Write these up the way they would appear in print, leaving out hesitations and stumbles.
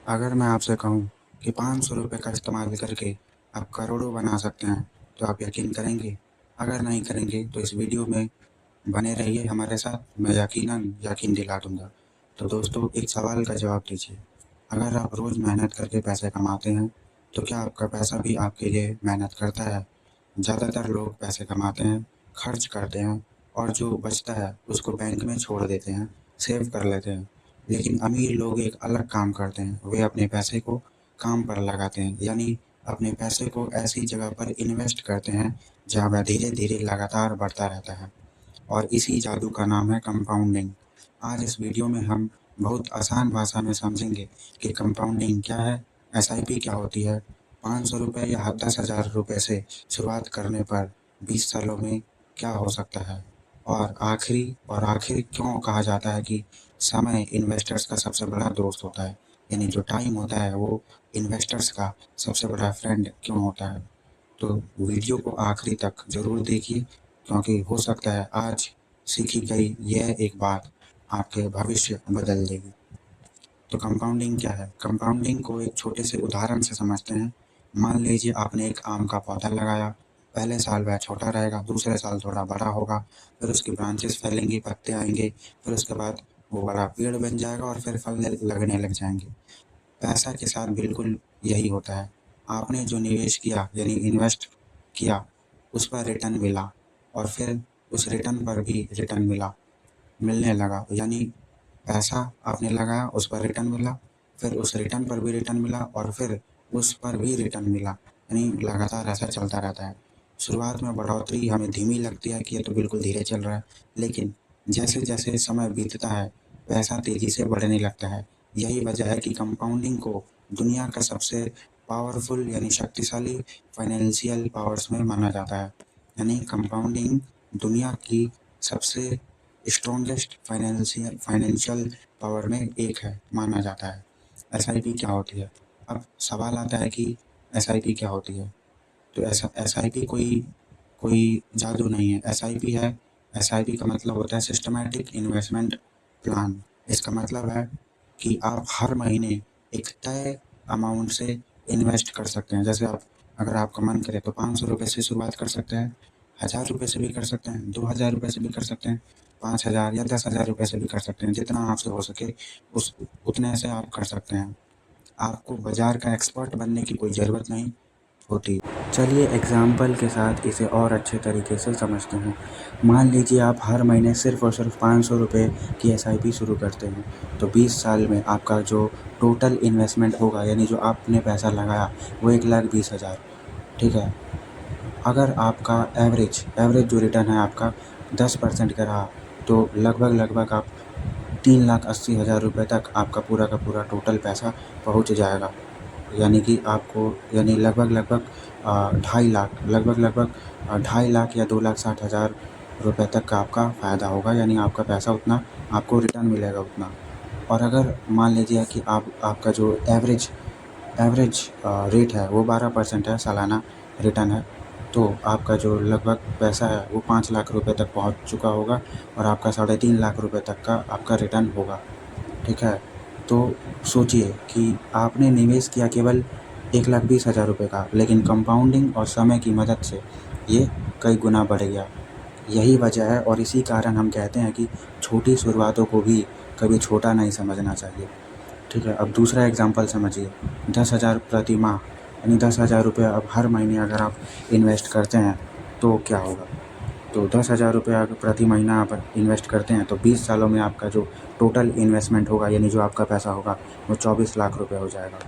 अगर मैं आपसे कहूँ कि 500 रुपये का इस्तेमाल करके आप करोड़ों बना सकते हैं, तो आप यकीन करेंगे? अगर नहीं करेंगे तो इस वीडियो में बने रहिए हमारे साथ, मैं यकीनन यकीन दिला दूँगा। तो दोस्तों, एक सवाल का जवाब दीजिए, अगर आप रोज़ मेहनत करके पैसे कमाते हैं, तो क्या आपका पैसा भी आपके लिए मेहनत करता है? ज़्यादातर लोग पैसे कमाते हैं, खर्च करते हैं और जो बचता है उसको बैंक में छोड़ देते हैं, सेव कर लेते हैं। लेकिन अमीर लोग एक अलग काम करते हैं, वे अपने पैसे को काम पर लगाते हैं, यानी अपने पैसे को ऐसी जगह पर इन्वेस्ट करते हैं जहाँ वह धीरे-धीरे लगातार बढ़ता रहता है। और इसी जादू का नाम है कंपाउंडिंग। आज इस वीडियो में हम बहुत आसान भाषा में समझेंगे कि कंपाउंडिंग क्या है, एसआईपी क्या होती है, 500 रुपये या 10,000 रुपये से शुरुआत करने पर 20 सालों में क्या हो सकता है, और आखिर क्यों कहा जाता है कि समय इन्वेस्टर्स का सबसे बड़ा दोस्त होता है, यानी जो टाइम होता है वो इन्वेस्टर्स का सबसे बड़ा फ्रेंड क्यों होता है। तो वीडियो को आखिरी तक ज़रूर देखिए, क्योंकि हो सकता है आज सीखी गई यह एक बात आपके भविष्य बदल देगी। तो कंपाउंडिंग क्या है? कंपाउंडिंग को एक छोटे से उदाहरण से समझते हैं। मान लीजिए आपने एक आम का पौधा लगाया, पहले साल वह छोटा रहेगा, दूसरे साल थोड़ा बड़ा होगा, फिर उसकी ब्रांचेस फैलेंगी, पत्ते आएंगे, फिर उसके बाद वो बड़ा पेड़ बन जाएगा और फिर फल लगने लग जाएंगे। पैसा के साथ बिल्कुल यही होता है। आपने जो निवेश किया यानी इन्वेस्ट किया, उस पर रिटर्न मिला और फिर उस रिटर्न पर भी रिटर्न मिलने लगा, यानी पैसा आपने लगाया, उस पर रिटर्न मिला, फिर उस रिटर्न पर भी रिटर्न मिला और फिर उस पर भी रिटर्न मिला, यानी लगातार ऐसा चलता रहता है। शुरुआत में बढ़ोतरी हमें धीमी लगती है कि ये तो बिल्कुल धीरे चल रहा है, लेकिन जैसे-जैसे समय बीतता है, पैसा तेज़ी से बढ़ने लगता है। यही वजह है कि कंपाउंडिंग को दुनिया का सबसे पावरफुल यानी शक्तिशाली फाइनेंशियल पावर्स में माना जाता है। यानी कंपाउंडिंग दुनिया की सबसे स्ट्रॉन्गेस्ट फाइनेंशियल पावर में एक है, माना जाता है। एसआईपी क्या होती है? अब सवाल आता है कि एसआईपी क्या होती है? तो ऐसा एसआईपी कोई कोई जादू नहीं है। एसआईपी का मतलब होता है सिस्टमैटिक इन्वेस्टमेंट प्लान। इसका मतलब है कि आप हर महीने एक तय अमाउंट से इन्वेस्ट कर सकते हैं। जैसे आप, अगर आपका मन करे तो 500 रुपये से शुरुआत कर सकते हैं, 1000 रुपये से भी कर सकते हैं, 2000 रुपये से भी कर सकते हैं, 5000 या 10,000 रुपये से भी कर सकते हैं। जितना आपसे हो सके उस उतने से आप कर सकते हैं। आपको बाज़ार का एक्सपर्ट बनने की कोई ज़रूरत नहीं होती। चलिए एग्ज़ाम्पल के साथ इसे और अच्छे तरीके से समझते हैं। मान लीजिए आप हर महीने सिर्फ़ और सिर्फ 500 रुपये की एसआईपी शुरू करते हैं, तो 20 साल में आपका जो टोटल इन्वेस्टमेंट होगा, यानी जो आपने पैसा लगाया, वो 1,20,000, ठीक है। अगर आपका एवरेज जो रिटर्न है आपका 10% का रहा, तो लगभग आप 3,80,000 रुपये तक आपका पूरा का पूरा टोटल पैसा पहुँच जाएगा। यानी कि आपको, यानी लगभग 2.5 लाख, लगभग 2.5 लाख या 2,60,000 रुपये तक का आपका फ़ायदा होगा, यानी आपका पैसा उतना आपको रिटर्न मिलेगा उतना। और अगर मान लीजिए कि आपका जो एवरेज रेट है वो 12% है, सालाना रिटर्न है, तो आपका जो लगभग पैसा है वो 5 लाख रुपये तक पहुंच चुका होगा और आपका 3.5 लाख रुपये तक का आपका रिटर्न होगा, ठीक है। तो सोचिए कि आपने निवेश किया केवल 1,20,000 रुपये का, लेकिन कंपाउंडिंग और समय की मदद से ये कई गुना बढ़ गया। यही वजह है और इसी कारण हम कहते हैं कि छोटी शुरुआतों को भी कभी छोटा नहीं समझना चाहिए, ठीक है। अब दूसरा एग्जांपल समझिए, 10,000 प्रति माह, यानी 10,000 रुपये अब हर महीने अगर आप इन्वेस्ट करते हैं तो क्या होगा? तो 10,000 रुपये अगर प्रति महीना आप इन्वेस्ट करते हैं तो 20 सालों में आपका जो टोटल इन्वेस्टमेंट होगा, यानी जो आपका पैसा होगा, वो 24 लाख रुपये हो जाएगा।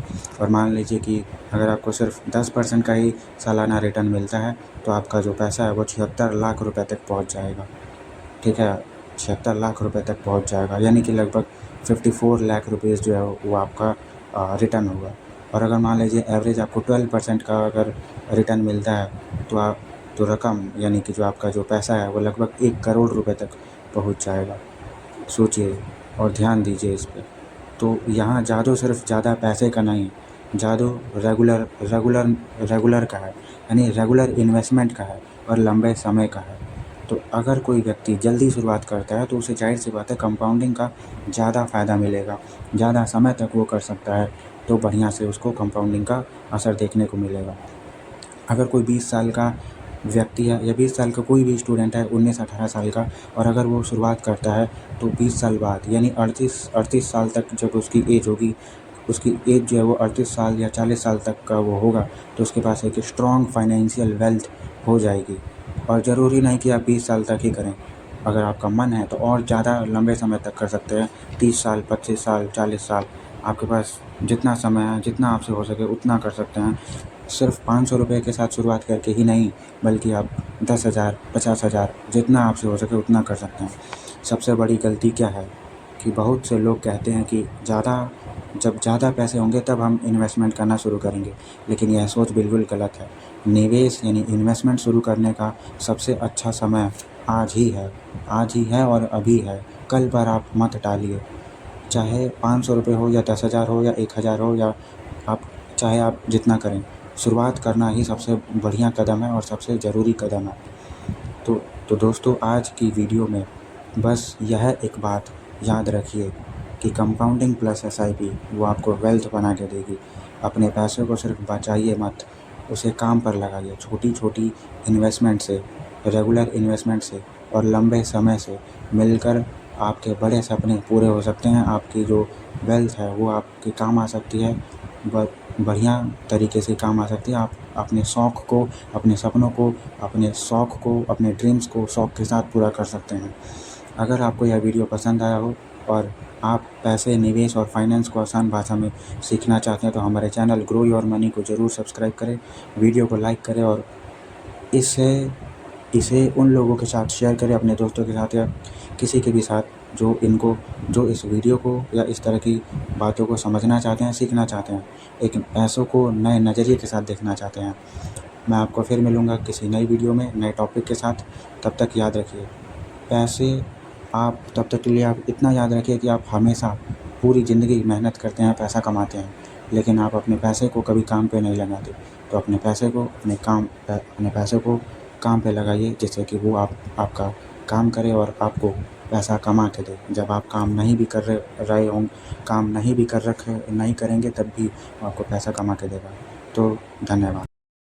और मान लीजिए कि अगर आपको सिर्फ 10% का ही सालाना रिटर्न मिलता है, तो आपका जो पैसा है वो 76 लाख रुपये तक पहुंच जाएगा, ठीक है। 76 लाख रुपये तक पहुंच जाएगा, यानी कि लगभग 54 लाख रुपीज़ जो है वो आपका रिटर्न होगा। और अगर मान लीजिए एवरेज आपको 12% का अगर रिटर्न मिलता है, तो रकम, यानी कि जो आपका जो पैसा है वो लगभग 1 करोड़ रुपए तक पहुंच जाएगा। सोचिए और ध्यान दीजिए इस पे। तो यहाँ जादू सिर्फ ज़्यादा पैसे का नहीं, जादू रेगुलर का है, यानी रेगुलर इन्वेस्टमेंट का है और लंबे समय का है। तो अगर कोई व्यक्ति जल्दी शुरुआत करता है तो उसे जाहिर सी बात है कंपाउंडिंग का ज़्यादा फ़ायदा मिलेगा, ज़्यादा समय तक वो कर सकता है तो बढ़िया से उसको कंपाउंडिंग का असर देखने को मिलेगा। अगर कोई 20 साल का व्यक्ति है या 20 साल का कोई भी स्टूडेंट है, 19-18 साल का, और अगर वो शुरुआत करता है तो 20 साल बाद यानी 38 साल तक जब उसकी एज होगी, उसकी एज जो है वो 38 साल या 40 साल तक का वो होगा, तो उसके पास एक स्ट्रॉन्ग फाइनेंशियल वेल्थ हो जाएगी। और ज़रूरी नहीं कि आप 20 साल तक ही करें, अगर आपका मन है तो और ज़्यादा लंबे समय तक कर सकते हैं। 30 साल, 25 साल, 40 साल, आपके पास जितना समय है, जितना आपसे हो सके उतना कर सकते हैं। सिर्फ 500 रुपये के साथ शुरुआत करके ही नहीं, बल्कि आप 10,000, 50,000, जितना आपसे हो सके उतना कर सकते हैं। सबसे बड़ी गलती क्या है कि बहुत से लोग कहते हैं कि जब ज़्यादा पैसे होंगे तब हम इन्वेस्टमेंट करना शुरू करेंगे, लेकिन यह सोच बिल्कुल गलत है। निवेश यानी इन्वेस्टमेंट शुरू करने का सबसे अच्छा समय आज ही है और अभी है। कल पर आप मत टालिए। चाहे 500 रुपये हो या 10,000 हो या 1,000 हो, या चाहे आप जितना करें, शुरुआत करना ही सबसे बढ़िया कदम है और सबसे ज़रूरी कदम है। तो दोस्तों, आज की वीडियो में बस यह एक बात याद रखिए कि कंपाउंडिंग प्लस SIP वो आपको वेल्थ बना के देगी। अपने पैसे को सिर्फ बचाइए मत, उसे काम पर लगाइए। छोटी छोटी इन्वेस्टमेंट से, रेगुलर इन्वेस्टमेंट से और लंबे समय से मिलकर आपके बड़े सपने पूरे हो सकते हैं। आपकी जो वेल्थ है वो आपके काम आ सकती है, बढ़िया तरीके से काम आ सकती है। आप अपने शौक़ को, अपने सपनों को, अपने शौक़ को, अपने ड्रीम्स को शौक़ के साथ पूरा कर सकते हैं। अगर आपको यह वीडियो पसंद आया हो और आप पैसे, निवेश और फाइनेंस को आसान भाषा में सीखना चाहते हैं तो हमारे चैनल ग्रो योर मनी को ज़रूर सब्सक्राइब करें, वीडियो को लाइक करें और इसे उन लोगों के साथ शेयर करें, अपने दोस्तों के साथ या किसी के भी साथ जो इस वीडियो को या इस तरह की बातों को समझना चाहते हैं, सीखना चाहते हैं, एक पैसों को नए नज़रिए के साथ देखना चाहते हैं। मैं आपको फिर मिलूँगा किसी नई वीडियो में नए टॉपिक के साथ। तब तक याद रखिए, तब तक के लिए आप इतना याद रखिए कि आप हमेशा पूरी ज़िंदगी मेहनत करते हैं, पैसा कमाते हैं, लेकिन आप अपने पैसे को कभी काम पे नहीं लगाते। तो अपने पैसे को काम पे लगाइए, जिससे कि वो आपका काम करे और आपको पैसा कमा के दे। जब आप काम नहीं भी करेंगे तब भी आपको पैसा कमा के देगा। तो धन्यवाद।